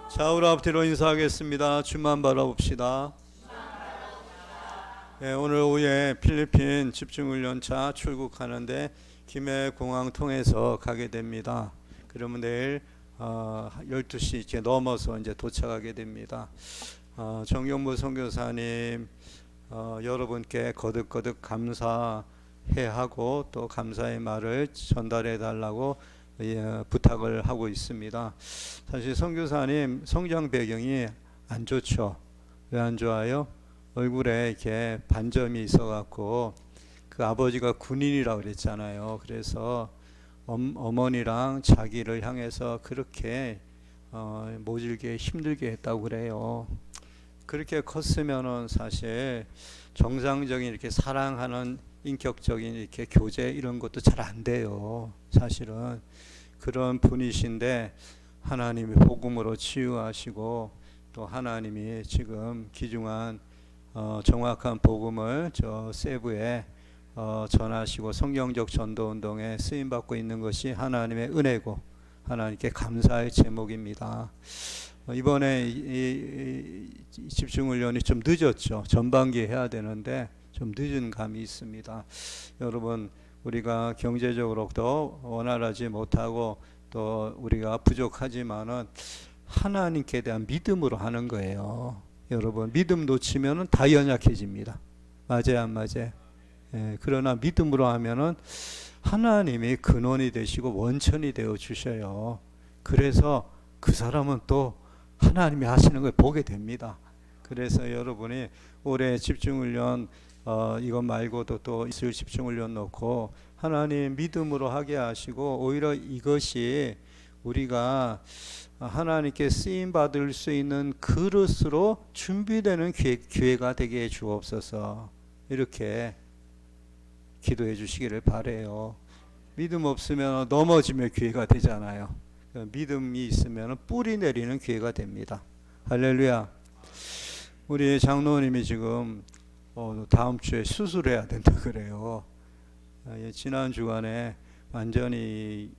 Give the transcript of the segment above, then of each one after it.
자, 우리 앞뒤로 인사하겠습니다. 주만 바라봅시다. 네, 오늘 오후에 필리핀 집중훈련차 출국하는데 김해 공항 통해서 가게 됩니다. 그러면 내일 12시 이제 넘어서 이제 도착하게 됩니다. 정경무 선교사님 여러분께 거듭거듭 감사해하고 또 감사의 말을 전달해 달라고 부탁을 하고 있습니다. 사실 선교사님 성장 배경이 안 좋죠. 왜 안 좋아요? 얼굴에 이렇게 반점이 있어갖고 그 아버지가 군인이라고 그랬잖아요. 그래서 어머니랑 자기를 향해서 그렇게 모질게 힘들게 했다고 그래요. 그렇게 컸으면은 사실 정상적인 이렇게 사랑하는 인격적인 이렇게 교제 이런 것도 잘 안 돼요. 사실은 그런 분이신데 하나님이 복음으로 치유하시고 또 하나님이 지금 귀중한 정확한 복음을 저 세부에 전하시고 성경적 전도운동에 쓰임받고 있는 것이 하나님의 은혜고 하나님께 감사의 제목입니다. 이번에 이 집중훈련이 좀 늦었죠. 전반기에 해야 되는데 좀 늦은 감이 있습니다. 여러분, 우리가 경제적으로 더 원활하지 못하고 또 우리가 부족하지만은 하나님께 대한 믿음으로 하는 거예요. 여러분, 믿음 놓치면은 다 연약해집니다. 맞아요, 안 맞아요? 예, 그러나 믿음으로 하면은 하나님이 근원이 되시고 원천이 되어 주셔요. 그래서 그 사람은 또 하나님이 하시는 걸 보게 됩니다. 그래서 여러분이 올해 집중훈련 이것 말고도 또 있을 집중훈련 놓고 하나님 믿음으로 하게 하시고 오히려 이것이 우리가 하나님께 쓰임 받을 수 있는 그릇으로 준비되는 기회가 되게 해 주옵소서. 이렇게 기도해 주시기를 바래요. 믿음 없으면 넘어지면 기회가 되잖아요. 믿음이 있으면 뿌리 내리는 기회가 됩니다. 할렐루야. 우리 장로님이 지금 다음 주에 수술해야 된다 그래요. 지난 주간에 완전히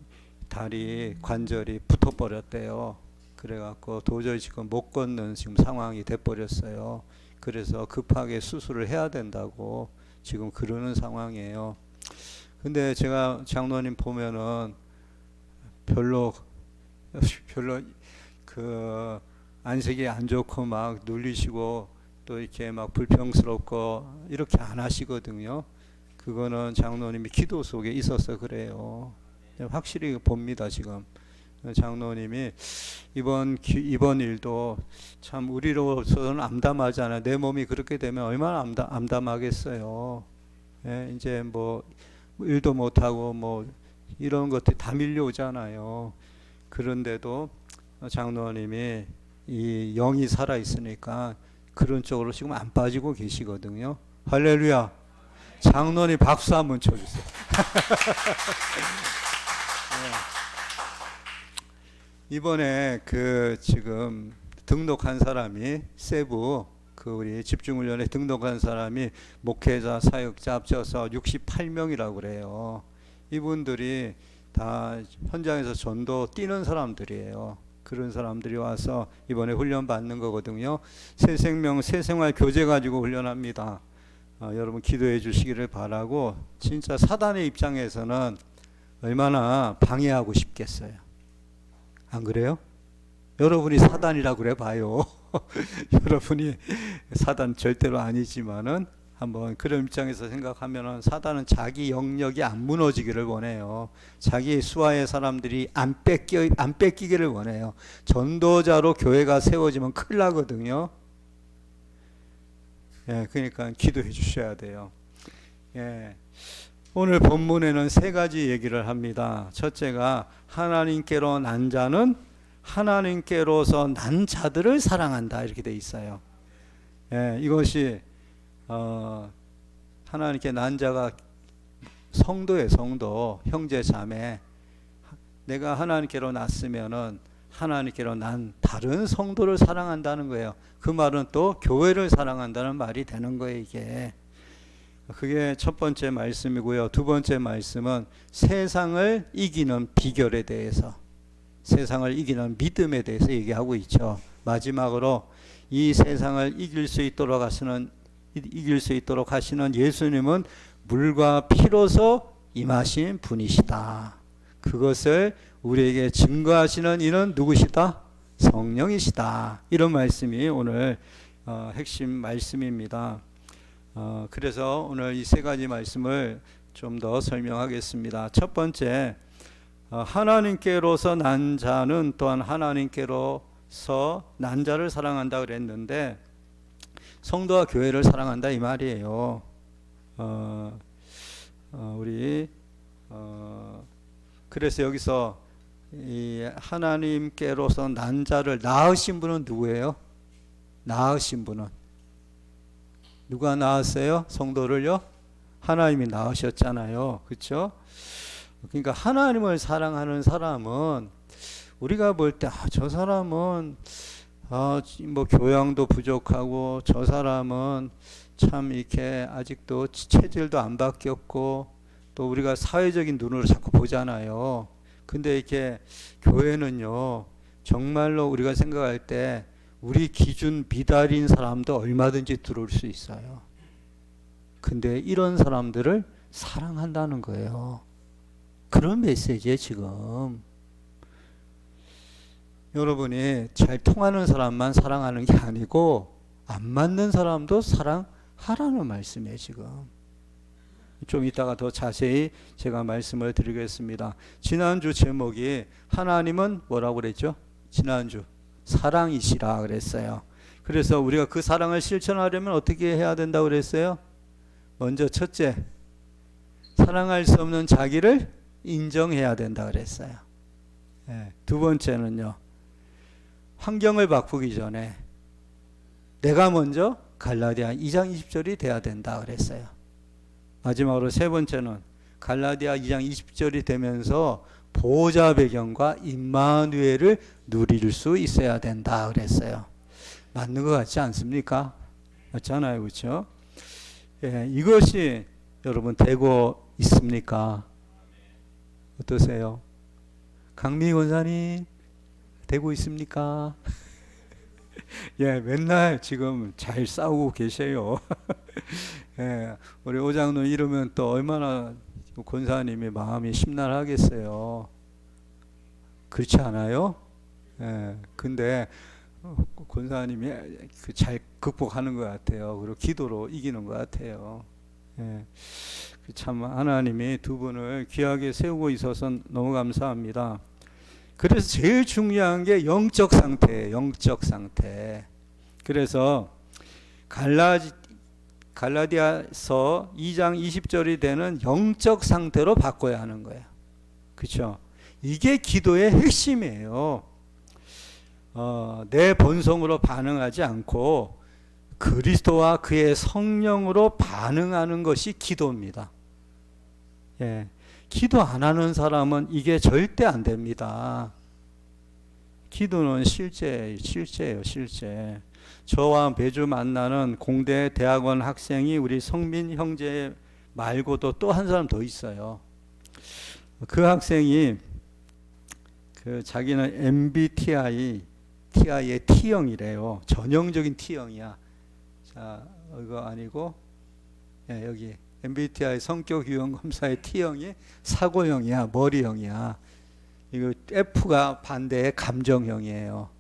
다리 관절이 붙어버렸대요. 그래갖고 도저히 지금 못 걷는 지금 상황이 돼버렸어요. 그래서 급하게 수술을 해야 된다고 지금 그러는 상황이에요. 근데 제가 장로님 보면은 별로 그 안색이 안 좋고 막 놀리시고 또 이렇게 막 불평스럽고 이렇게 안 하시거든요. 그거는 장로님이 기도 속에 있어서 그래요. 확실히 봅니다. 지금 장로님이 이번 일도 참 우리로서는 암담하잖아요. 내 몸이 그렇게 되면 얼마나 암담하겠어요. 예, 이제 뭐 일도 못하고 뭐 이런 것들이 다 밀려오잖아요. 그런데도 장로님이 이 영이 살아 있으니까 그런 쪽으로 지금 안 빠지고 계시거든요. 할렐루야. 장로님 박수 한번 쳐주세요. 이번에 그 지금 등록한 사람이 세부 그 우리 집중훈련에 등록한 사람이 목회자 사역자 합쳐서 68명이라고 그래요. 이분들이 다 현장에서 전도 뛰는 사람들이에요. 그런 사람들이 와서 이번에 훈련 받는 거거든요. 새 생명 새 생활 교재 가지고 훈련합니다. 여러분 기도해 주시기를 바라고. 진짜 사단의 입장에서는 얼마나 방해하고 싶겠어요. 안 그래요? 여러분이 사단이라고 그래 봐요. 여러분이 사단 절대로 아니지만은 한번 그런 입장에서 생각하면은 사단은 자기 영역이 안 무너지기를 원해요. 자기 수하의 사람들이 안 뺏기기를 원해요. 전도자로 교회가 세워지면 큰일 나거든요. 예, 그러니까 기도해 주셔야 돼요. 예. 오늘 본문에는 세 가지 얘기를 합니다. 첫째가 하나님께로 난 자는 하나님께로서 난 자들을 사랑한다 이렇게 돼 있어요. 예, 이것이 하나님께 난 자가 성도예요. 성도, 형제 자매. 내가 하나님께로 났으면은 하나님께로 난 다른 성도를 사랑한다는 거예요. 그 말은 또 교회를 사랑한다는 말이 되는 거예요. 이게 그게 첫 번째 말씀이고요. 두 번째 말씀은 세상을 이기는 비결에 대해서 세상을 이기는 믿음에 대해서 얘기하고 있죠. 마지막으로 이 세상을 이길 수 있도록 하시는 예수님은 물과 피로서 임하신 분이시다. 그것을 우리에게 증거하시는 이는 누구시다? 성령이시다. 이런 말씀이 오늘 핵심 말씀입니다. 그래서 오늘 이 세 가지 말씀을 좀 더 설명하겠습니다. 첫 번째, 하나님께로서 난 자는 또한 하나님께로서 난 자를 사랑한다 그랬는데 성도와 교회를 사랑한다 이 말이에요. 그래서 여기서 이 하나님께로서 난 자를 낳으신 분은 누구예요? 낳으신 분은 누가 낳았어요? 성도를요? 하나님이 낳으셨잖아요. 그렇죠? 그러니까 하나님을 사랑하는 사람은 우리가 볼 때 저 사람은 뭐 교양도 부족하고 저 사람은 참 이렇게 아직도 체질도 안 바뀌었고 또 우리가 사회적인 눈으로 자꾸 보잖아요. 근데 이렇게 교회는요 정말로 우리가 생각할 때 우리 기준 미달인 사람도 얼마든지 들어올 수 있어요. 근데 이런 사람들을 사랑한다는 거예요. 그런 메시지예요 지금. 여러분이 잘 통하는 사람만 사랑하는 게 아니고 안 맞는 사람도 사랑하라는 말씀이에요 지금. 좀 이따가 더 자세히 제가 말씀을 드리겠습니다. 지난주 제목이 하나님은 뭐라고 그랬죠? 지난주 사랑이시라 그랬어요. 그래서 우리가 그 사랑을 실천하려면 어떻게 해야 된다고 그랬어요? 먼저 첫째, 사랑할 수 없는 자기를 인정해야 된다 그랬어요. 두 번째는요, 환경을 바꾸기 전에 내가 먼저 갈라디아 2장 20절이 돼야 된다 그랬어요. 마지막으로 세 번째는 갈라디아 2장 20절이 되면서 보호자 배경과 임마누엘을 누릴 수 있어야 된다 그랬어요. 맞는 것 같지 않습니까? 맞잖아요. 그렇죠? 이것이 여러분 되고 있습니까? 어떠세요? 강미 권사님 되고 있습니까? 맨날 지금 잘 싸우고 계세요. 우리 오장로 이러면 또 얼마나 권사님이 마음이 심란하겠어요. 그렇지 않아요? 근데 권사님이 잘 극복하는 것 같아요. 그리고 기도로 이기는 것 같아요. 참 하나님이 두 분을 귀하게 세우고 있어서 너무 감사합니다. 그래서 제일 중요한 게 영적 상태예요. 영적 상태. 그래서 갈라디아서 2장 20절이 되는 영적 상태로 바꿔야 하는 거예요. 그렇죠? 이게 기도의 핵심이에요. 내 본성으로 반응하지 않고 그리스도와 그의 성령으로 반응하는 것이 기도입니다. 기도 안 하는 사람은 이게 절대 안 됩니다. 기도는 실제예요, 실제. 저와 매주 만나는 공대 대학원 학생이 우리 성민 형제 말고도 또 한 사람 더 있어요. 그 학생이 자기는 MBTI의 T형이래요. 전형적인 T형이야. 자, 이거 아니고, 여기 MBTI 성격 유형 검사의 T형이 사고형이야, 머리형이야. 이거 F가 반대의 감정형이에요.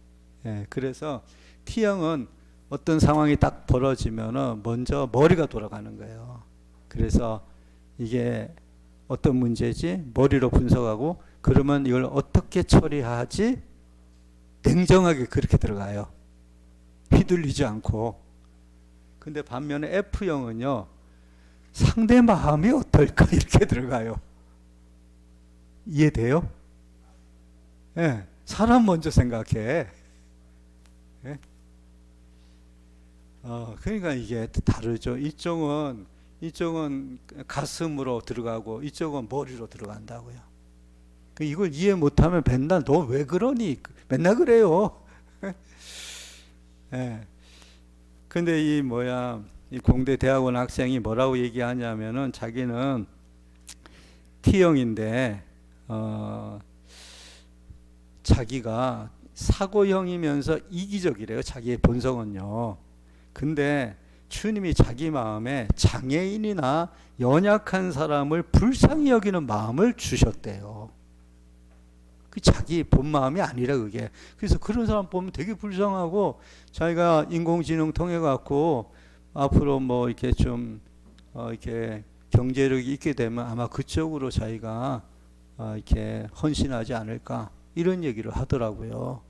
그래서 T형은 어떤 상황이 딱 벌어지면은 먼저 머리가 돌아가는 거예요. 그래서 이게 어떤 문제지? 머리로 분석하고 그러면 이걸 어떻게 처리하지? 냉정하게 그렇게 들어가요. 휘둘리지 않고. 근데 반면에 F형은요. 상대 마음이 어떨까? 이렇게 들어가요. 이해돼요? 사람 먼저 생각해. 그러니까 이게 다르죠. 이쪽은 가슴으로 들어가고 이쪽은 머리로 들어간다고요. 이걸 이해 못하면 맨날 너 왜 그러니? 맨날 그래요. 근데 이 공대 대학원 학생이 뭐라고 얘기하냐면은 자기는 T형인데 자기가 사고형이면서 이기적이래요. 자기의 본성은요. 근데 주님이 자기 마음에 장애인이나 연약한 사람을 불쌍히 여기는 마음을 주셨대요. 그 자기 본 마음이 아니라 그게. 그래서 그런 사람 보면 되게 불쌍하고 자기가 인공지능 통해 갖고 앞으로 뭐 이렇게 좀 이렇게 경제력이 있게 되면 아마 그쪽으로 자기가 이렇게 헌신하지 않을까 이런 얘기를 하더라고요.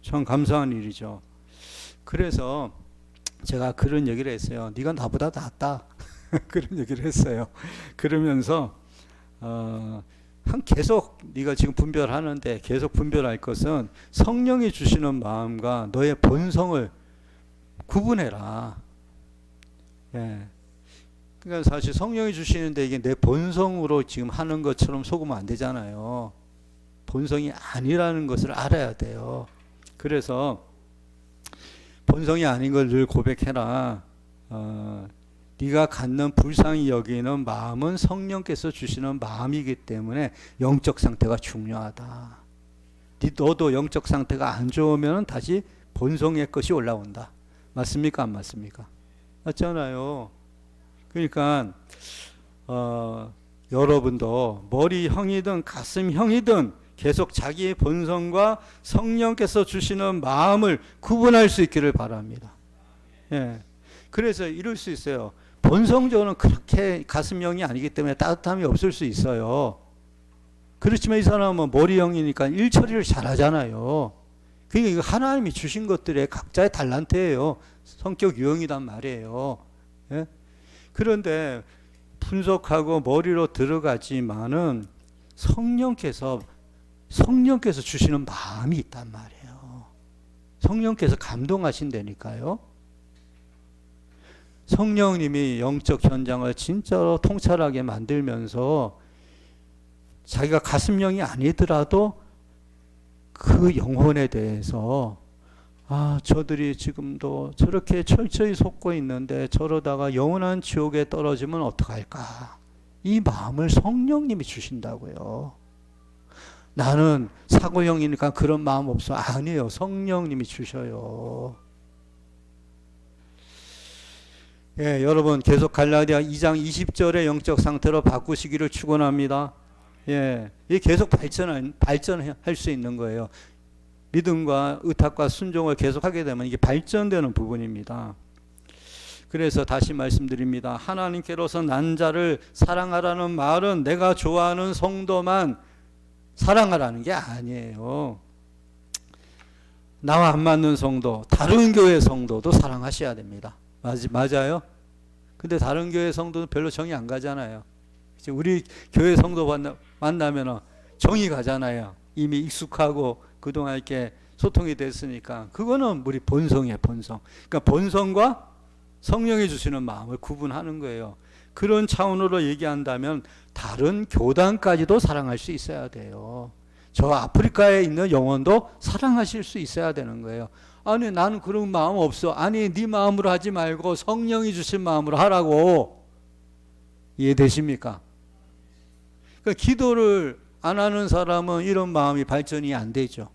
참 감사한 일이죠. 그래서 제가 그런 얘기를 했어요. 네가 나보다 낫다. 그런 얘기를 했어요. 그러면서 계속 네가 지금 분별하는데 계속 분별할 것은 성령이 주시는 마음과 너의 본성을 구분해라. 예. 그러니까 사실 성령이 주시는데 이게 내 본성으로 지금 하는 것처럼 속으면 안 되잖아요. 본성이 아니라는 것을 알아야 돼요. 그래서 본성이 아닌 걸 늘 고백해라. 네가 갖는 불쌍히 여기는 마음은 성령께서 주시는 마음이기 때문에 영적 상태가 중요하다. 너도 영적 상태가 안 좋으면 다시 본성의 것이 올라온다. 맞습니까? 안 맞습니까? 맞잖아요. 그러니까 여러분도 머리형이든 가슴형이든 계속 자기의 본성과 성령께서 주시는 마음을 구분할 수 있기를 바랍니다. 예. 그래서 이럴 수 있어요. 본성적으로는 그렇게 가슴형이 아니기 때문에 따뜻함이 없을 수 있어요. 그렇지만 이 사람은 머리형이니까 일 처리를 잘하잖아요. 그러니까 이거 하나님이 주신 것들의 각자의 달란트예요. 성격 유형이란 말이에요. 예? 그런데 분석하고 머리로 들어가지만은 성령께서 주시는 마음이 있단 말이에요. 성령께서 감동하신다니까요. 성령님이 영적 현장을 진짜로 통찰하게 만들면서 자기가 가슴령이 아니더라도 그 영혼에 대해서 저들이 지금도 저렇게 철저히 속고 있는데 저러다가 영원한 지옥에 떨어지면 어떡할까? 이 마음을 성령님이 주신다고요. 나는 사고형이니까 그런 마음 없어. 아니에요. 성령님이 주셔요. 예, 여러분 계속 갈라디아 2장 20절의 영적 상태로 바꾸시기를 축원합니다. 예, 이게 계속 발전할 수 있는 거예요. 믿음과 의탁과 순종을 계속하게 되면 이게 발전되는 부분입니다. 그래서 다시 말씀드립니다. 하나님께로서 난 자를 사랑하라는 말은 내가 좋아하는 성도만 사랑하라는 게 아니에요. 나와 안 맞는 성도, 다른 교회 성도도 사랑하셔야 됩니다. 맞아요? 근데 다른 교회 성도는 별로 정이 안 가잖아요. 우리 교회 성도 만나면 정이 가잖아요. 이미 익숙하고 그동안 이렇게 소통이 됐으니까. 그거는 우리 본성이에요, 본성. 그러니까 본성과 성령이 주시는 마음을 구분하는 거예요. 그런 차원으로 얘기한다면 다른 교단까지도 사랑할 수 있어야 돼요. 저 아프리카에 있는 영혼도 사랑하실 수 있어야 되는 거예요. 아니 나는 그런 마음 없어. 아니 네 마음으로 하지 말고 성령이 주신 마음으로 하라고. 이해되십니까? 그러니까 기도를 안 하는 사람은 이런 마음이 발전이 안 되죠.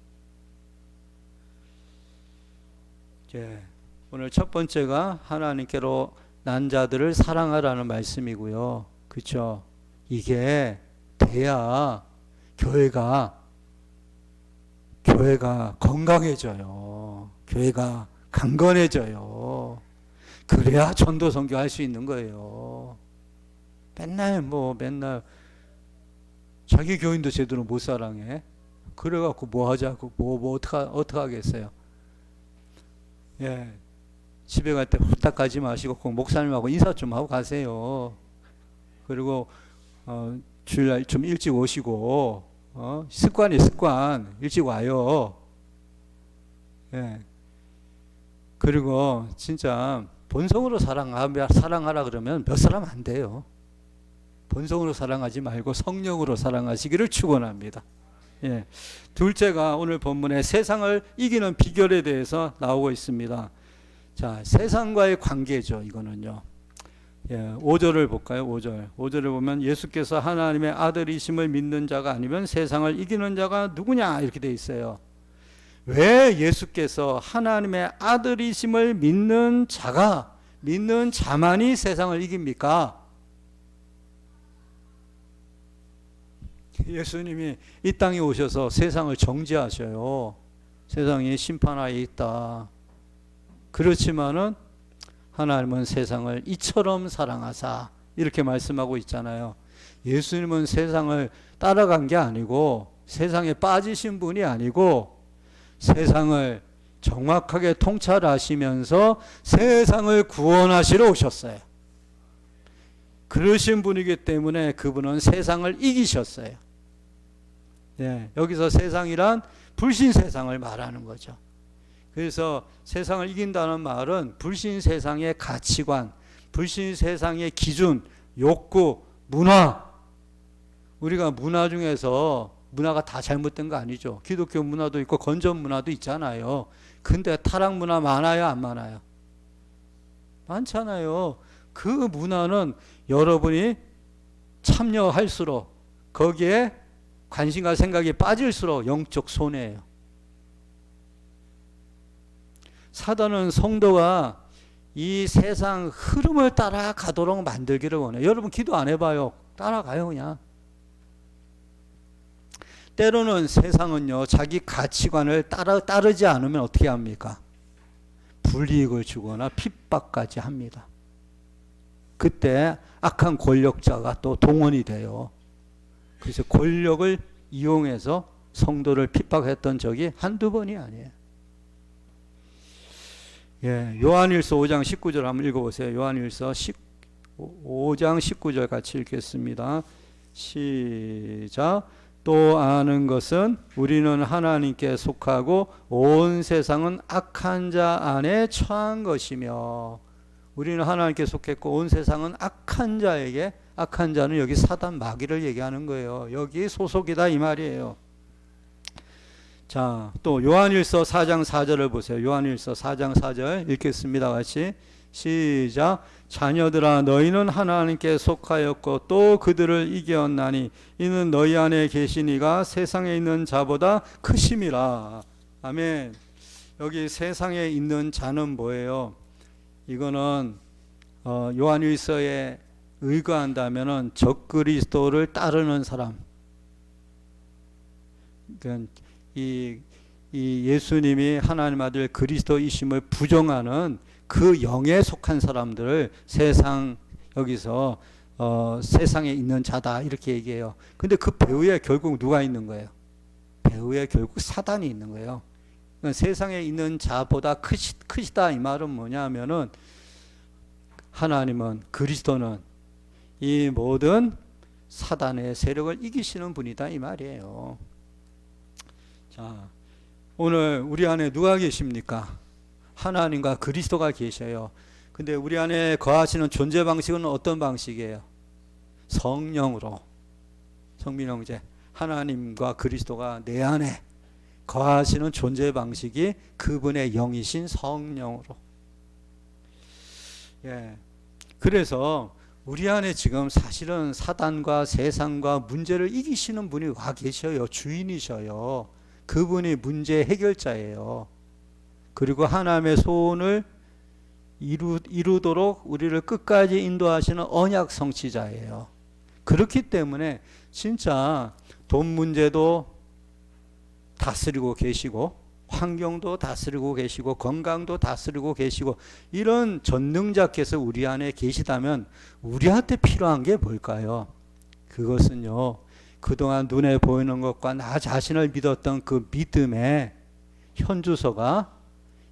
오늘 첫 번째가 하나님께로 난 자들을 사랑하라는 말씀이고요. 그렇죠? 이게 돼야 교회가 건강해져요. 교회가 강건해져요. 그래야 전도 선교할 수 있는 거예요. 맨날 자기 교인도 제대로 못 사랑해. 그래갖고 뭐 하자고 어떻게 하겠어요. 예, 집에 갈 때 후딱 가지 마시고 꼭 목사님하고 인사 좀 하고 가세요. 그리고 주일날 좀 일찍 오시고 습관 일찍 와요. 예. 그리고 진짜 본성으로 사랑하라 그러면 몇 사람 안 돼요. 본성으로 사랑하지 말고 성령으로 사랑하시기를 축원합니다. 예. 둘째가 오늘 본문에 세상을 이기는 비결에 대해서 나오고 있습니다. 자, 세상과의 관계죠. 이거는요. 예, 5절을 볼까요? 5절. 5절을 보면 예수께서 하나님의 아들이심을 믿는 자가 아니면 세상을 이기는 자가 누구냐 이렇게 돼 있어요. 왜 예수께서 하나님의 아들이심을 믿는 자만이 세상을 이깁니까? 예수님이 이 땅에 오셔서 세상을 정죄하셔요. 세상이 심판하에 있다. 그렇지만은 하나님은 세상을 이처럼 사랑하사 이렇게 말씀하고 있잖아요. 예수님은 세상을 따라간 게 아니고 세상에 빠지신 분이 아니고 세상을 정확하게 통찰하시면서 세상을 구원하시러 오셨어요. 그러신 분이기 때문에 그분은 세상을 이기셨어요. 네, 여기서 세상이란 불신 세상을 말하는 거죠. 그래서 세상을 이긴다는 말은 불신 세상의 가치관, 불신 세상의 기준, 욕구, 문화. 우리가 문화 중에서 문화가 다 잘못된 거 아니죠. 기독교 문화도 있고 건전 문화도 있잖아요. 근데 타락 문화 많아요, 안 많아요? 많잖아요. 그 문화는 여러분이 참여할수록 거기에 관심과 생각이 빠질수록 영적 손해예요. 사단은 성도가 이 세상 흐름을 따라가도록 만들기를 원해요. 여러분 기도 안 해봐요. 따라가요 그냥. 때로는 세상은요 자기 가치관을 따르지 않으면 어떻게 합니까? 불이익을 주거나 핍박까지 합니다. 그때 악한 권력자가 또 동원이 돼요. 그래서 권력을 이용해서 성도를 핍박했던 적이 한두 번이 아니에요. 예, 요한일서 5장 19절 한번 읽어보세요. 요한일서 5장 19절 같이 읽겠습니다. 시작. 또 아는 것은 우리는 하나님께 속하고 온 세상은 악한 자 안에 처한 것이며, 우리는 하나님께 속했고 온 세상은 악한 자에게, 악한 자는 여기 사단 마귀를 얘기하는 거예요. 여기 소속이다 이 말이에요. 자, 또 요한일서 4장 4절을 보세요. 요한일서 4장 4절 읽겠습니다. 같이 시작. 자녀들아 너희는 하나님께 속하였고 또 그들을 이겼나니 이는 너희 안에 계신 이가 세상에 있는 자보다 크심이라. 아멘. 여기 세상에 있는 자는 뭐예요? 이거는 요한일서에 의거한다면은 적그리스도를 따르는 사람. 그러니까 이 예수님이 하나님 아들 그리스도이심을 부정하는 그 영에 속한 사람들을 세상 여기서 세상에 있는 자다 이렇게 얘기해요. 근데 그 배후에 결국 누가 있는 거예요? 배후에 결국 사단이 있는 거예요. 그러니까 세상에 있는 자보다 크시다 이 말은 뭐냐면은 하나님은, 그리스도는 이 모든 사단의 세력을 이기시는 분이다 이 말이에요. 자, 오늘 우리 안에 누가 계십니까? 하나님과 그리스도가 계셔요. 근데 우리 안에 거하시는 존재 방식은 어떤 방식이에요? 성령으로. 성민 형제, 하나님과 그리스도가 내 안에 거하시는 존재 방식이 그분의 영이신 성령으로. 예. 그래서 우리 안에 지금 사실은 사단과 세상과 문제를 이기시는 분이 와 계셔요. 주인이셔요. 그분이 문제 해결자예요. 그리고 하나님의 소원을 이루도록 우리를 끝까지 인도하시는 언약 성취자예요. 그렇기 때문에 진짜 돈 문제도 다스리고 계시고, 환경도 다스리고 계시고, 건강도 다스리고 계시고, 이런 전능자께서 우리 안에 계시다면 우리한테 필요한 게 뭘까요? 그것은요, 그동안 눈에 보이는 것과 나 자신을 믿었던 그 믿음의 현주소가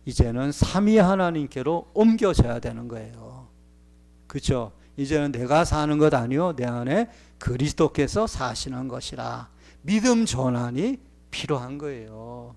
이제는 삼위 하나님께로 옮겨져야 되는 거예요. 그렇죠? 이제는 내가 사는 것 아니요, 내 안에 그리스도께서 사시는 것이라. 믿음 전환이 필요한 거예요.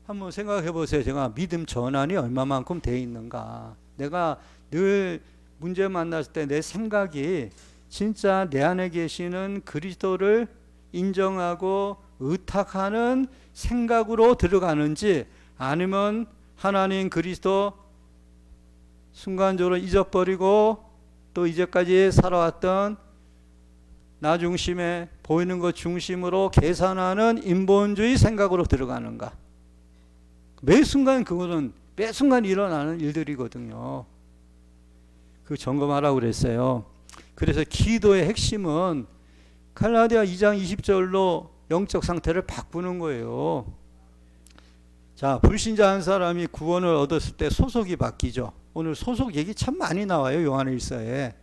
한번 생각해 보세요. 제가 믿음 전환이 얼마만큼 돼 있는가. 내가 늘 문제 만났을 때 내 생각이 진짜 내 안에 계시는 그리스도를 인정하고 의탁하는 생각으로 들어가는지, 아니면 하나님 그리스도 순간적으로 잊어버리고 또 이제까지 살아왔던 나 중심에 보이는 것 중심으로 계산하는 인본주의 생각으로 들어가는가. 매 순간 그거는 매 순간 일어나는 일들이거든요. 그 점검하라고 그랬어요. 그래서 기도의 핵심은 갈라디아 2장 20절로 영적 상태를 바꾸는 거예요. 자, 불신자 한 사람이 구원을 얻었을 때 소속이 바뀌죠. 오늘 소속 얘기 참 많이 나와요, 요한일서에.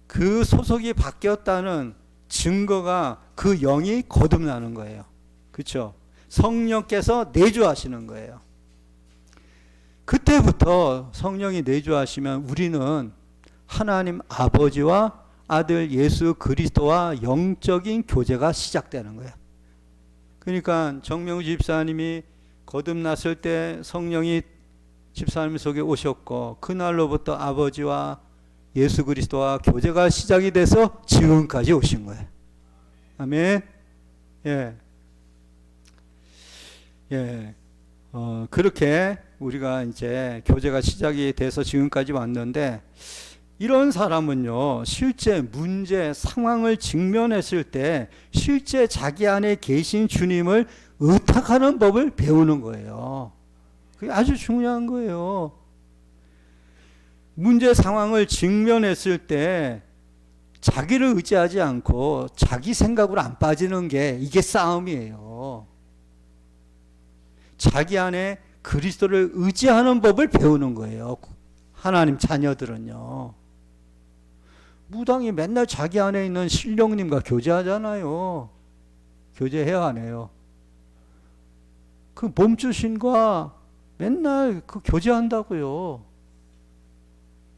그 소속이 바뀌었다는 증거가 그 영이 거듭나는 거예요. 그렇죠? 성령께서 내주하시는 거예요. 그때부터 성령이 내주하시면 우리는 하나님 아버지와 아들 예수 그리스도와 영적인 교제가 시작되는 거예요. 그러니까 정명주 집사님이 거듭났을 때 성령이 집사님 속에 오셨고 그날로부터 아버지와 예수 그리스도와 교제가 시작이 돼서 지금까지 오신 거예요. 아멘. 예. 예. 그렇게 우리가 이제 교제가 시작이 돼서 지금까지 왔는데, 이런 사람은요, 실제 문제, 상황을 직면했을 때 실제 자기 안에 계신 주님을 의탁하는 법을 배우는 거예요. 그게 아주 중요한 거예요. 문제 상황을 직면했을 때 자기를 의지하지 않고 자기 생각으로 안 빠지는 게 이게 싸움이에요. 자기 안에 그리스도를 의지하는 법을 배우는 거예요. 하나님 자녀들은요. 무당이 맨날 자기 안에 있는 신령님과 교제하잖아요. 교제해야 하네요. 그 몸주신과 맨날 그 교제한다고요.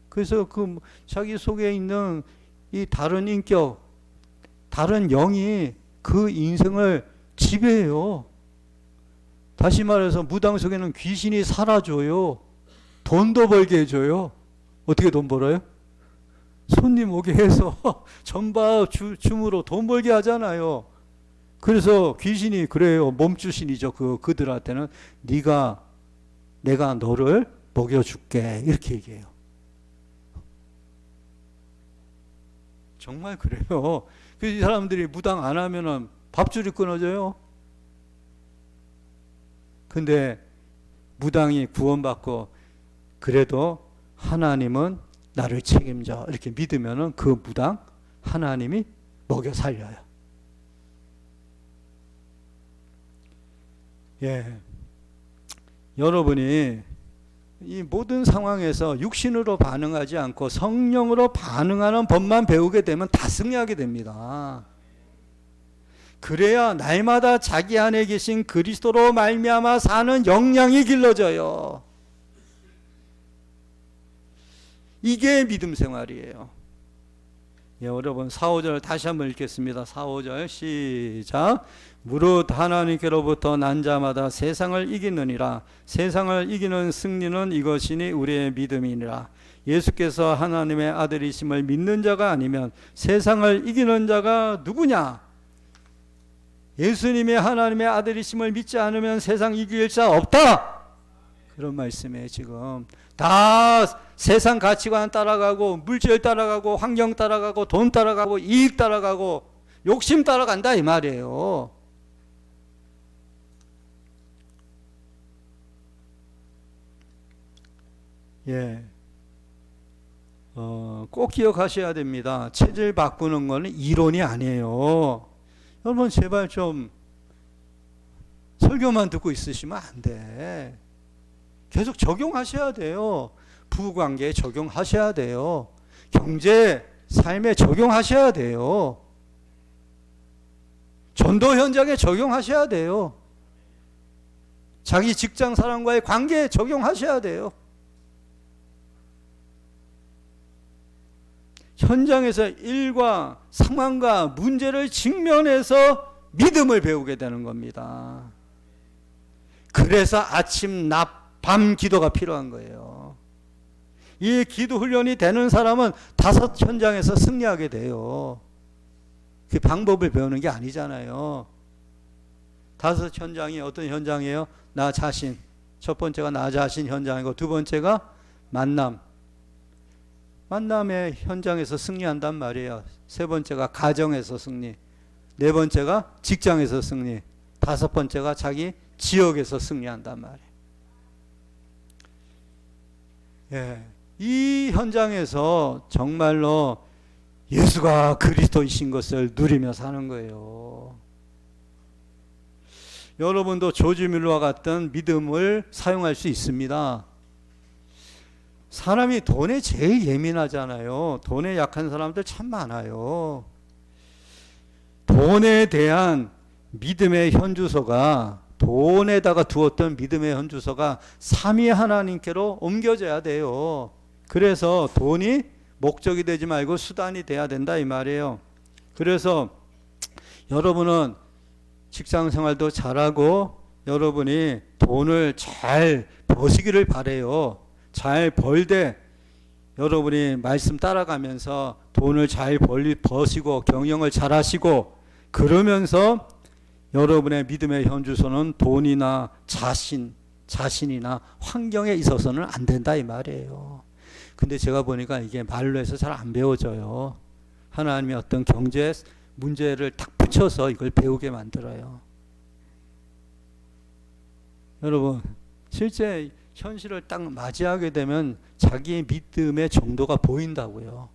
그래서 그 자기 속에 있는 이 다른 인격, 다른 영이 그 인생을 지배해요. 다시 말해서 무당 속에는 귀신이 살아줘요. 돈도 벌게 해줘요. 어떻게 돈 벌어요? 손님 오게 해서 전바 줌으로 돈 벌게 하잖아요. 그래서 귀신이 그래요. 몸주신이죠. 그들한테는 내가 너를 먹여줄게 이렇게 얘기해요. 정말 그래요. 그 사람들이 무당 안 하면은 밥줄이 끊어져요. 근데 무당이 구원받고 그래도 하나님은 나를 책임져 이렇게 믿으면은 그 무당 하나님이 먹여 살려요. 예. 여러분이 이 모든 상황에서 육신으로 반응하지 않고 성령으로 반응하는 법만 배우게 되면 다 승리하게 됩니다. 그래야 날마다 자기 안에 계신 그리스도로 말미암아 사는 역량이 길러져요. 이게 믿음 생활이에요. 예, 여러분 4, 5절 다시 한번 읽겠습니다. 4, 5절 시작. 무릇 하나님께로부터 난 자마다 세상을 이기느니라. 세상을 이기는 승리는 이것이니 우리의 믿음이니라. 예수께서 하나님의 아들이심을 믿는 자가 아니면 세상을 이기는 자가 누구냐? 예수님이 하나님의 아들이심을 믿지 않으면 세상 이길 자 없다. 그런 말씀이에요. 지금 다 세상 가치관 따라가고 물질 따라가고 환경 따라가고 돈 따라가고 이익 따라가고 욕심 따라간다 이 말이에요. 예. 꼭 기억하셔야 됩니다. 체질 바꾸는 거는 이론이 아니에요. 여러분 제발 좀 설교만 듣고 있으시면 안 돼. 계속 적용하셔야 돼요. 부부관계에 적용하셔야 돼요. 경제, 삶에 적용하셔야 돼요. 전도 현장에 적용하셔야 돼요. 자기 직장 사람과의 관계에 적용하셔야 돼요. 현장에서 일과 상황과 문제를 직면해서 믿음을 배우게 되는 겁니다. 그래서 아침, 낮, 밤 기도가 필요한 거예요. 이 기도 훈련이 되는 사람은 5 현장에서 승리하게 돼요. 그 방법을 배우는 게 아니잖아요. 5 현장이 어떤 현장이에요? 나 자신. 첫 번째가 나 자신 현장이고 두 번째가 만남. 만남의 현장에서 승리한단 말이에요. 세 번째가 가정에서 승리, 네 번째가 직장에서 승리, 다섯 번째가 자기 지역에서 승리한단 말이에요. 예, 이 현장에서 정말로 예수가 그리스도이신 것을 누리며 사는 거예요. 여러분도 조지 뮬러와 같은 믿음을 사용할 수 있습니다. 사람이 돈에 제일 예민하잖아요. 돈에 약한 사람들 참 많아요. 돈에 대한 믿음의 현주소가, 돈에다가 두었던 믿음의 현주소가 삼위 하나님께로 옮겨져야 돼요. 그래서 돈이 목적이 되지 말고 수단이 돼야 된다 이 말이에요. 그래서 여러분은 직장 생활도 잘하고 여러분이 돈을 잘 버시기를 바래요. 잘 벌되 여러분이 말씀 따라가면서 돈을 잘 버시고 경영을 잘 하시고, 그러면서 여러분의 믿음의 현주소는 돈이나 자신이나 환경에 있어서는 안 된다 이 말이에요. 근데 제가 보니까 이게 말로 해서 잘 안 배워져요. 하나님의 어떤 경제 문제를 딱 붙여서 이걸 배우게 만들어요. 여러분, 실제 현실을 딱 맞이하게 되면 자기의 믿음의 정도가 보인다고요.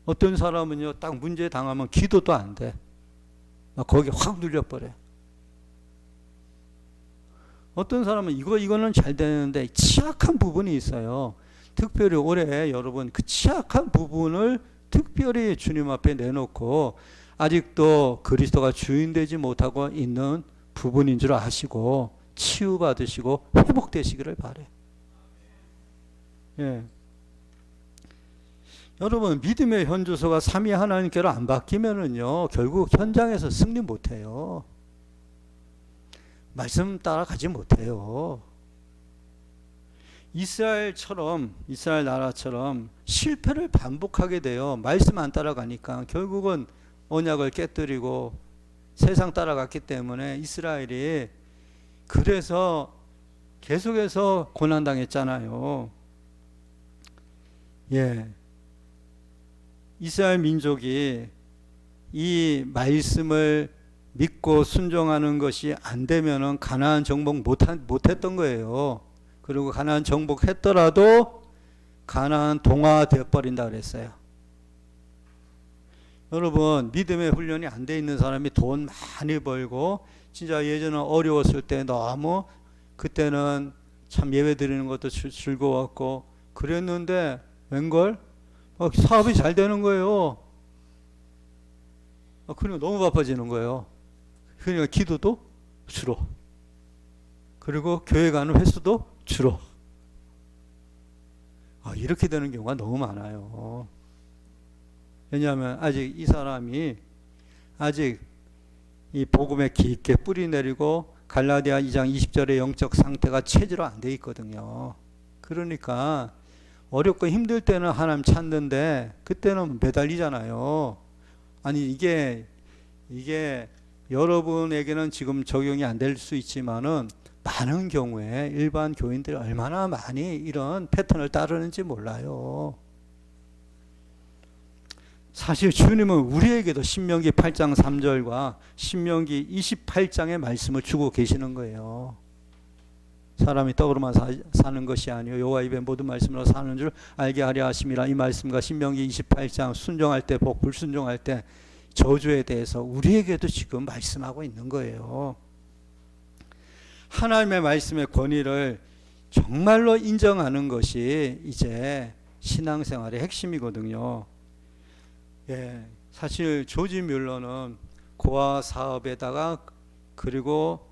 어떤 사람은요, 딱 문제 당하면 기도도 안 돼. 막 거기에 확 눌려버려요. 어떤 사람은 이거는 잘 되는데 취약한 부분이 있어요. 특별히 올해 여러분 그 취약한 부분을 특별히 주님 앞에 내놓고 아직도 그리스도가 주인 되지 못하고 있는 부분인 줄 아시고 치유받으시고 회복되시기를 바래요. 예. 여러분, 믿음의 현주소가 삼위 하나님께로 안 바뀌면은요, 결국 현장에서 승리 못해요. 말씀 따라가지 못해요. 이스라엘 나라처럼 실패를 반복하게 돼요. 말씀 안 따라가니까. 결국은 언약을 깨뜨리고 세상 따라갔기 때문에 이스라엘이 그래서 계속해서 고난당했잖아요. 예. 이스라엘 민족이 이 말씀을 믿고 순종하는 것이 안 되면은 가나안 정복 못했던 거예요. 그리고 가나안 정복했더라도 가나안 동화되어 버린다 그랬어요. 여러분, 믿음의 훈련이 안 돼 있는 사람이 돈 많이 벌고 진짜 예전에 어려웠을 때 너무 그때는 참 예배 드리는 것도 즐거웠고 그랬는데 웬걸 사업이 잘 되는 거예요. 그러니까 너무 바빠지는 거예요. 그러니까 기도도 줄어. 그리고 교회 가는 횟수도 줄어. 이렇게 되는 경우가 너무 많아요. 왜냐하면 아직 이 사람이 아직 이 복음에 깊게 뿌리 내리고 갈라디아 2장 20절의 영적 상태가 체질로 안 돼 있거든요. 그러니까 어렵고 힘들 때는 하나님 찾는데 그때는 매달리잖아요. 아니 이게 여러분에게는 지금 적용이 안 될 수 있지만은 많은 경우에 일반 교인들이 얼마나 많이 이런 패턴을 따르는지 몰라요. 사실 주님은 우리에게도 신명기 8장 3절과 신명기 28장의 말씀을 주고 계시는 거예요. 사람이 떡으로만 사는 것이 아니요 여호와 입의 모든 말씀으로 사는 줄 알게 하려 하심이라. 이 말씀과 신명기 28장 순종할 때 복, 불순종할 때 저주에 대해서 우리에게도 지금 말씀하고 있는 거예요. 하나님의 말씀의 권위를 정말로 인정하는 것이 이제 신앙생활의 핵심이거든요. 예, 사실 조지 뮬러는 고아 사업에다가 그리고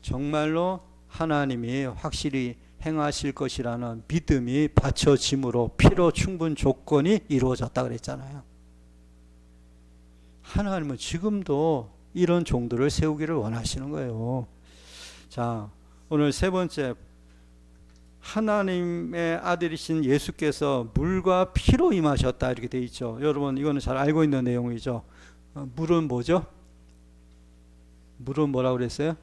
정말로 하나님이 확실히 행하실 것이라는 믿음이 받쳐짐으로 필요 충분 조건이 이루어졌다 그랬잖아요. 하나님은 지금도 이런 종들을 세우기를 원하시는 거예요. 자, 오늘 세 번째, 하나님의 아들이신 예수께서 물과 피로 임하셨다 이렇게 되어 있죠. 여러분 이거는 잘 알고 있는 내용이죠. 물은 뭐죠? 물은 뭐라고 그랬어요?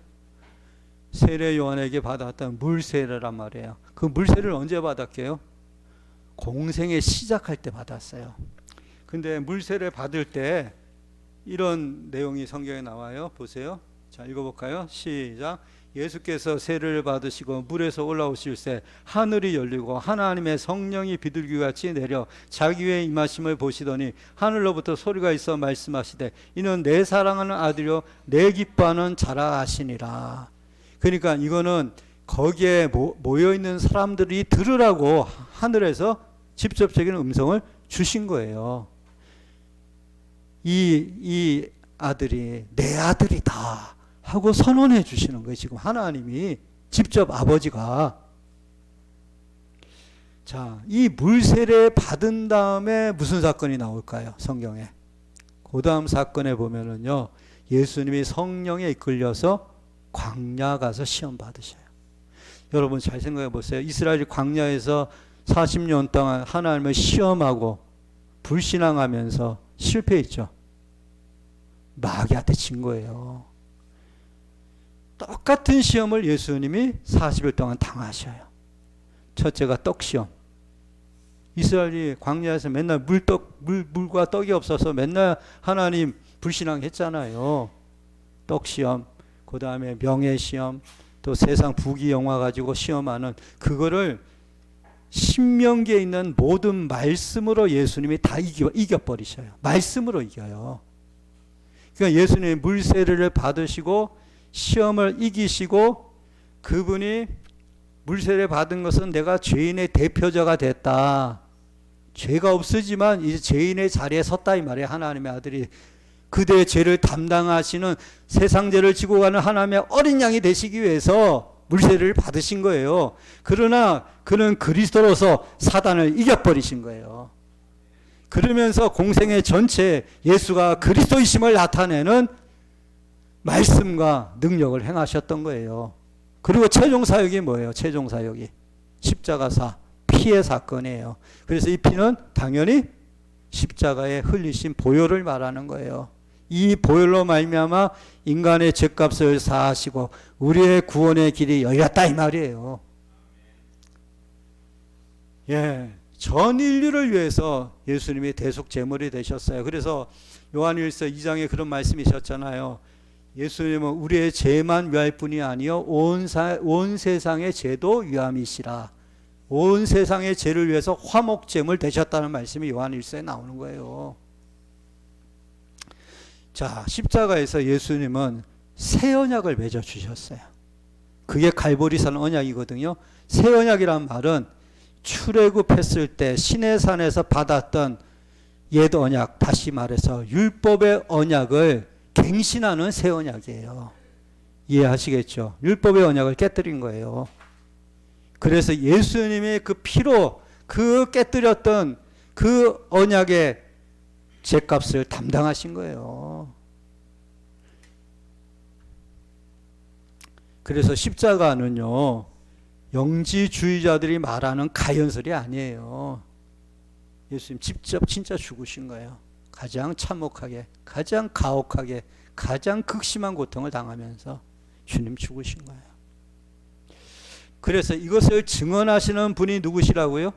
세례 요한에게 받았던 물세례란 말이에요. 그 물세례를 언제 받았게요? 공생에 시작할 때 받았어요. 근데 물세를 받을 때 이런 내용이 성경에 나와요. 보세요. 자, 읽어볼까요? 시작. 예수께서 세를 받으시고 물에서 올라오실 때 하늘이 열리고 하나님의 성령이 비둘기같이 내려 자기 위에 임하심을 보시더니 하늘로부터 소리가 있어 말씀하시되 이는 내 사랑하는 아들이요 내 기뻐하는 자라 하시니라. 그러니까 이거는 거기에 모여있는 사람들이 들으라고 하늘에서 직접적인 음성을 주신 거예요. 이 아들이 내 아들이다 하고 선언해 주시는 거예요. 지금 하나님이 직접 아버지가. 자, 이 물세례 받은 다음에 무슨 사건이 나올까요? 성경에. 그 다음 사건에 보면은요, 예수님이 성령에 이끌려서 광야 가서 시험 받으셔요. 여러분 잘 생각해 보세요. 이스라엘이 광야에서 40년 동안 하나님을 시험하고 불신앙하면서 실패했죠. 마귀한테 진 거예요. 똑같은 시험을 예수님이 40일 동안 당하셔요. 첫째가 떡 시험. 이스라엘이 광야에서 맨날 물과 떡이 없어서 맨날 하나님 불신앙했잖아요. 떡 시험, 그 다음에 명예 시험, 또 세상 부귀영화 가지고 시험하는 그거를 신명기에 있는 모든 말씀으로 예수님이 다 이겨버리셔요. 말씀으로 이겨요. 그러니까 예수님이 물세례를 받으시고 시험을 이기시고 그분이 물세례 받은 것은 내가 죄인의 대표자가 됐다. 죄가 없으지만 이제 죄인의 자리에 섰다 이 말이에요. 하나님의 아들이 그대의 죄를 담당하시는 세상 죄를 지고 가는 하나님의 어린 양이 되시기 위해서 물세례를 받으신 거예요. 그러나 그는 그리스도로서 사단을 이겨버리신 거예요. 그러면서 공생의 전체 예수가 그리스도이심을 나타내는 말씀과 능력을 행하셨던 거예요. 그리고 최종 사역이 뭐예요? 최종 사역이 십자가사 피의 사건이에요. 그래서 이 피는 당연히 십자가에 흘리신 보혈을 말하는 거예요. 이 보혈로 말미암아 인간의 죄값을 사하시고 우리의 구원의 길이 열렸다 이 말이에요. 예, 전 인류를 위해서 예수님이 대속 제물이 되셨어요. 그래서 요한일서 2장에 그런 말씀이셨잖아요. 예수님은 우리의 죄만 위할 뿐이 아니요 온 세상의 죄도 위함이시라. 온 세상의 죄를 위해서 화목제물 되셨다는 말씀이 요한일서에 나오는 거예요. 자, 십자가에서 예수님은 새 언약을 맺어주셨어요. 그게 갈보리산 언약이거든요. 새 언약이란 말은 출애굽했을 때 시내산에서 받았던 옛 언약, 다시 말해서 율법의 언약을 갱신하는 새 언약이에요. 이해하시겠죠? 율법의 언약을 깨뜨린 거예요. 그래서 예수님의 그 피로 그 깨뜨렸던 그 언약의 죄값을 담당하신 거예요. 그래서 십자가는요, 영지주의자들이 말하는 가연설이 아니에요. 예수님 직접 진짜 죽으신 거예요. 가장 참혹하게, 가장 가혹하게, 가장 극심한 고통을 당하면서 주님 죽으신 거예요. 그래서 이것을 증언하시는 분이 누구시라고요?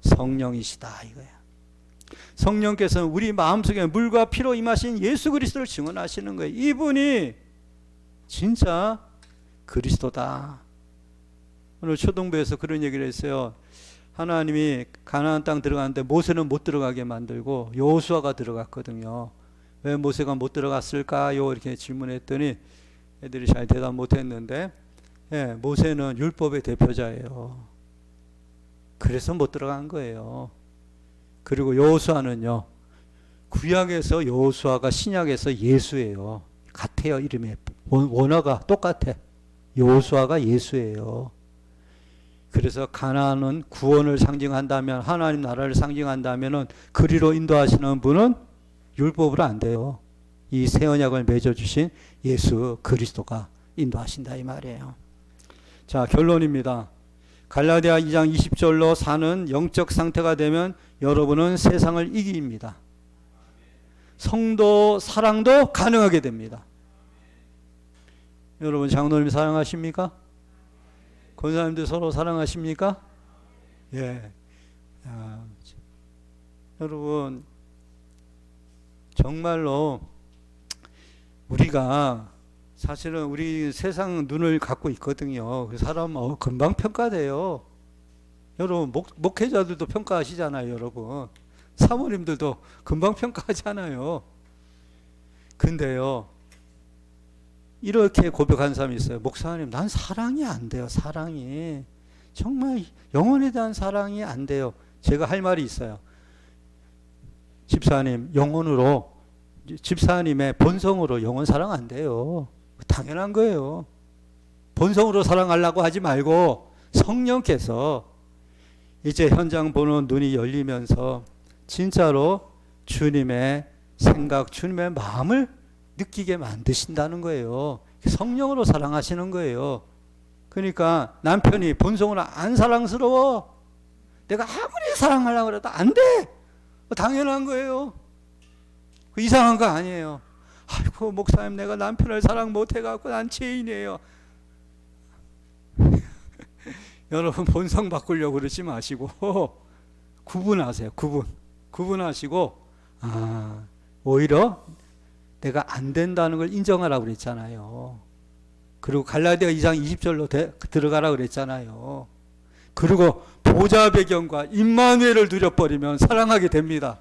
성령이시다 이거예요. 성령께서는 우리 마음속에 물과 피로 임하신 예수 그리스도를 증언하시는 거예요. 이분이 진짜 그리스도다. 오늘 초등부에서 그런 얘기를 했어요. 하나님이 가나안 땅 들어가는데 모세는 못 들어가게 만들고 여호수아가 들어갔거든요. 왜 모세가 못 들어갔을까요? 이렇게 질문했더니 애들이 잘 대답 못했는데, 예, 모세는 율법의 대표자예요. 그래서 못 들어간 거예요. 그리고 여호수아는요, 구약에서 여호수아가 신약에서 예수예요. 같아요. 이름이 원어가 똑같아. 여호수아가 예수예요. 그래서 가나안은 구원을 상징한다면, 하나님 나라를 상징한다면은 그리로 인도하시는 분은 율법으로 안 돼요. 이 새 언약을 맺어주신 예수 그리스도가 인도하신다 이 말이에요. 자, 결론입니다. 갈라디아 2장 20절로 사는 영적 상태가 되면 여러분은 세상을 이깁니다. 성도 사랑도 가능하게 됩니다. 여러분 장로님 사랑하십니까? 권사님들 서로 사랑하십니까? 예. 야, 여러분 정말로 우리가 사실은 우리 세상 눈을 갖고 있거든요. 그 사람 금방 평가돼요. 여러분 목회자들도 평가하시잖아요. 여러분 사모님들도 금방 평가하잖아요. 근데요 이렇게 고백한 사람이 있어요. 목사님 난 사랑이 안 돼요. 사랑이 정말 영혼에 대한 사랑이 안 돼요. 제가 할 말이 있어요. 집사님 영혼으로 집사님의 본성으로 영혼 사랑 안 돼요. 당연한 거예요. 본성으로 사랑하려고 하지 말고 성령께서 이제 현장 보는 눈이 열리면서 진짜로 주님의 생각, 주님의 마음을 느끼게 만드신다는 거예요. 성령으로 사랑하시는 거예요. 그러니까 남편이 본성으로 안 사랑스러워. 내가 아무리 사랑하려고 해도 안 돼. 당연한 거예요. 이상한 거 아니에요. 아이고 목사님 내가 남편을 사랑 못해갖고 난 죄인이에요. 여러분 본성 바꾸려고 그러지 마시고 구분하세요. 구분하시고 오히려 내가 안 된다는 걸 인정하라고 그랬잖아요. 그리고 갈라디아 2장 20절로 들어가라고 그랬잖아요. 그리고 보좌 배경과 임마누엘을 누려버리면 사랑하게 됩니다.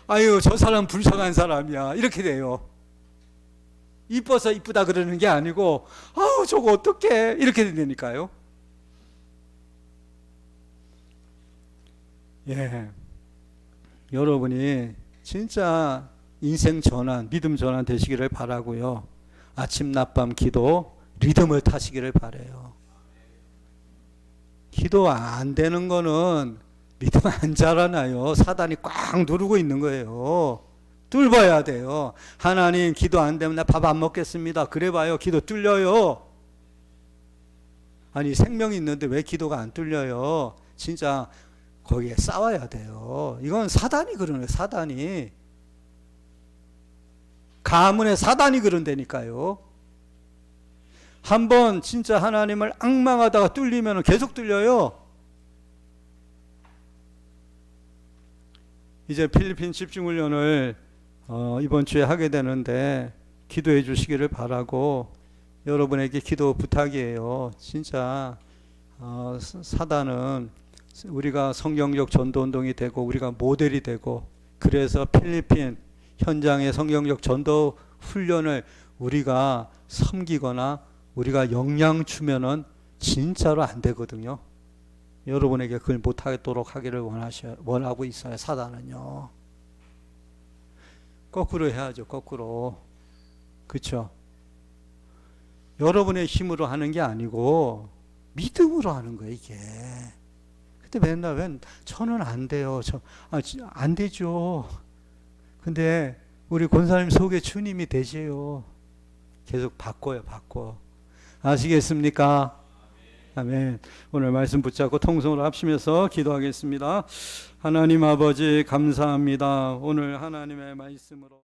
아유 저 사람 불쌍한 사람이야 이렇게 돼요. 이뻐서 이쁘다 그러는 게 아니고 아우 저거 어떡해 이렇게 되니까요. 예, 여러분이 진짜 인생 전환, 믿음 전환 되시기를 바라고요. 아침 낮밤 기도 리듬을 타시기를 바라요. 기도 안 되는 거는 믿음 안 자라나요. 사단이 꽉 누르고 있는 거예요. 뚫어야 돼요. 하나님 기도 안 되면 나 밥 안 먹겠습니다. 그래봐요. 기도 뚫려요. 아니 생명이 있는데 왜 기도가 안 뚫려요? 진짜 거기에 싸워야 돼요. 이건 사단이 그러네. 사단이. 가문의 사단이 그런다니까요. 한번 진짜 하나님을 앙망하다가 뚫리면 계속 뚫려요. 이제 필리핀 집중훈련을 이번 주에 하게 되는데 기도해 주시기를 바라고 여러분에게 기도 부탁이에요. 진짜 사단은 우리가 성경적 전도운동이 되고 우리가 모델이 되고 그래서 필리핀 현장의 성경적 전도 훈련을 우리가 섬기거나 우리가 영향 주면은 진짜로 안 되거든요. 여러분에게 그걸 못하도록 하기를 원하고 있어요. 사단은요. 거꾸로 해야죠. 거꾸로. 그렇죠? 여러분의 힘으로 하는 게 아니고 믿음으로 하는 거예요. 이게. 근데 맨날 왜 저는 안 돼요. 안 되죠. 근데 우리 권사님 속에 주님이 되세요. 계속 바꿔요. 바꿔. 아시겠습니까? 아멘. 오늘 말씀 붙잡고 통성으로 합치면서 기도하겠습니다. 하나님 아버지 감사합니다. 오늘 하나님의 말씀으로